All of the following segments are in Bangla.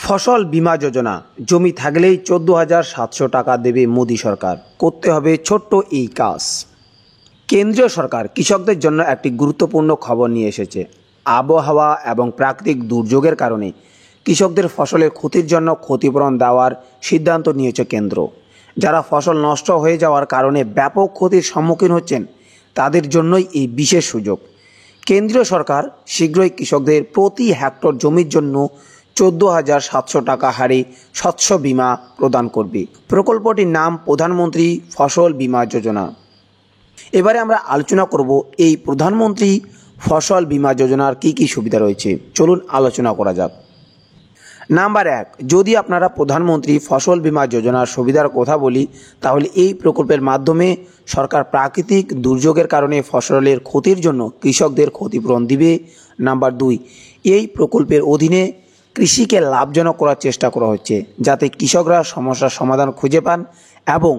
ফসল বীমা যোজনা, জমি থাকলেই 14,700 টাকা দেবে মোদি সরকার। করতে হবে ছোট্ট এই কাজ। কেন্দ্রীয় সরকার কৃষকদের জন্য একটি গুরুত্বপূর্ণ খবর নিয়ে এসেছে। আবহাওয়া এবং প্রাকৃতিক দুর্যোগের কারণে কৃষকদের ফসলের ক্ষতির জন্য ক্ষতিপূরণ দেওয়ার সিদ্ধান্ত নিয়েছে কেন্দ্র। যারা ফসল নষ্ট হয়ে যাওয়ার কারণে ব্যাপক ক্ষতির সম্মুখীন হচ্ছেন তাদের জন্যই এই বিশেষ সুযোগ। কেন্দ্রীয় সরকার শীঘ্রই কৃষকদের প্রতি হেক্টর জমির জন্য 14,700 টাকা হারে শস্য বীমা প্রদান করবে। প্রকল্পটির নাম প্রধানমন্ত্রী ফসল বীমা যোজনা। এবারে আমরা আলোচনা করব এই প্রধানমন্ত্রী ফসল বীমা যোজনার কি কি সুবিধা রয়েছে। চলুন আলোচনা করা যাক। নাম্বার 1, যদি আপনারা প্রধানমন্ত্রী ফসল বীমা যোজনার সুবিধার কথা বলি, তাহলে এই প্রকল্পের মাধ্যমে সরকার প্রাকৃতিক দুর্যোগের কারণে ফসলের ক্ষতির জন্য কৃষকদের ক্ষতিপূরণ দিবে। নাম্বার 2, এই প্রকল্পের অধীনে কৃষিকে লাভজনক করার চেষ্টা করা হচ্ছে, যাতে কৃষকরা সমস্যার সমাধান খুঁজে পান এবং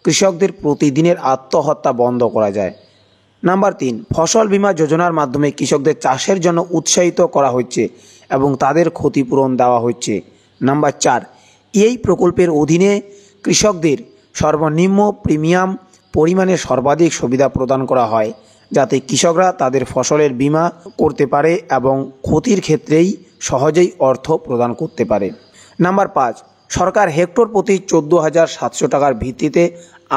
কৃষকদের প্রতিদিনের আত্মহত্যা বন্ধ করা যায়। নাম্বার 3, ফসল বীমা যোজনার মাধ্যমে কৃষকদের চাষের জন্য উৎসাহিত করা হচ্ছে এবং তাদের ক্ষতিপূরণ দেওয়া হচ্ছে। নাম্বার 4, এই প্রকল্পের অধীনে কৃষকদের সর্বনিম্ন প্রিমিয়াম পরিমাণে সর্বাধিক সুবিধা প্রদান করা হয়, যাতে কৃষকরা তাদের ফসলের বীমা করতে পারে এবং ক্ষতির ক্ষেত্রেই সহজেই অর্থ প্রদান করতে পারে। নাম্বার 5, সরকার হেক্টর প্রতি 14,700 টাকার ভিত্তিতে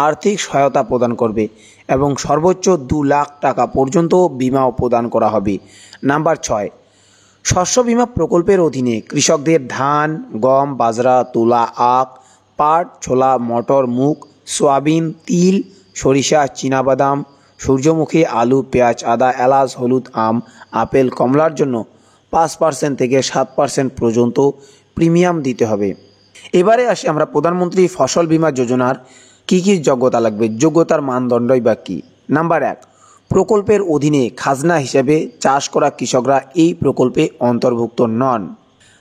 আর্থিক সহায়তা প্রদান করবে এবং সর্বোচ্চ 2 লাখ টাকা পর্যন্ত বিমাও প্রদান করা হবে। নাম্বার 6, শস্য বীমা প্রকল্পের অধীনে কৃষকদের ধান, গম, বাজরা, তুলা, আখ, পাট, ছোলা, মটর, মুগ, সয়াবিন, তিল, সরিষা, চীনাবাদাম, সূর্যমুখী, আলু, পেঁয়াজ, আদা, এলাচ, হলুদ, আম, আপেল, কমলার জন্য 5% থেকে 7% পর্যন্ত প্রিমিয়াম দিতে হবে। এবারে আসি আমরা প্রধানমন্ত্রী ফসল বীমা যোজনার কি কি যোগ্যতা লাগবে, যোগ্যতার মানদণ্ডই বা কী। নাম্বার 1, প্রকল্পের অধীনে খাজনা হিসেবে চাষ করা কৃষকরা এই প্রকল্পে অন্তর্ভুক্ত নন।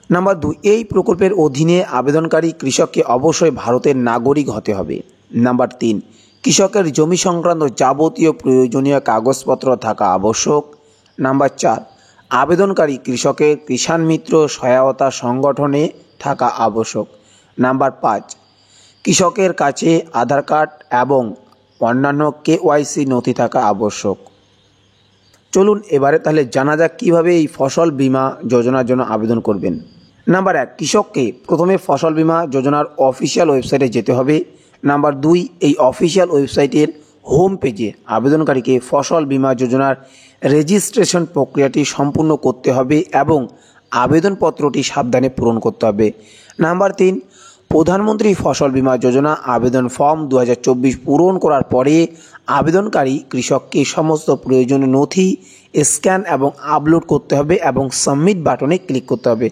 নাম্বার 2, এই প্রকল্পের অধীনে আবেদনকারী কৃষককে অবশ্যই ভারতের নাগরিক হতে হবে। নাম্বার 3, কৃষকের জমি সংক্রান্ত যাবতীয় প্রয়োজনীয় কাগজপত্র থাকা আবশ্যক। নাম্বার 4, আবেদনকারী কৃষকের কিষাণ মিত্র সহায়তা সংগঠনে থাকা আবশ্যক। নাম্বার 5, কৃষকের কাছে আধার কার্ড এবং অন্যান্য KYC নথি থাকা আবশ্যক। চলুন এবারে তাহলে জানা যাক কীভাবে এই ফসল বীমা যোজনার জন্য আবেদন করবেন। নাম্বার 1, কৃষককে প্রথমে ফসল বীমা যোজনার অফিসিয়াল ওয়েবসাইটে যেতে হবে। নাম্বার 2, এই অফিসিয়াল ওয়েবসাইটের হোম পেজে আবেদনকারীকে ফসল বীমা যোজনার রেজিস্ট্রেশন প্রক্রিয়াটি সম্পূর্ণ করতে হবে এবং আবেদনপত্রটি সাবধানে পূরণ করতে হবে। নাম্বার 3, প্রধানমন্ত্রী ফসল বীমা যোজনা আবেদন ফর্ম 2024 পূরণ করার পরে আবেদনকারী কৃষককে সমস্ত প্রয়োজনীয় নথি স্ক্যান এবং আপলোড করতে হবে এবং সাবমিট বাটনে ক্লিক করতে হবে।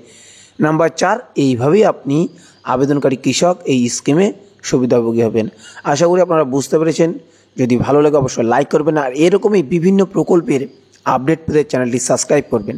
নাম্বার 4, এইভাবেই আপনি আবেদনকারী কৃষক এই স্কিমে সুবিধাভোগী হবেন। আশা করি আপনারা বুঝতে পেরেছেন। যদি ভালো লাগে অবশ্যই লাইক করবেন আর এরকমই বিভিন্ন প্রকল্পের আপডেট পেতে চ্যানেলটি সাবস্ক্রাইব করবেন।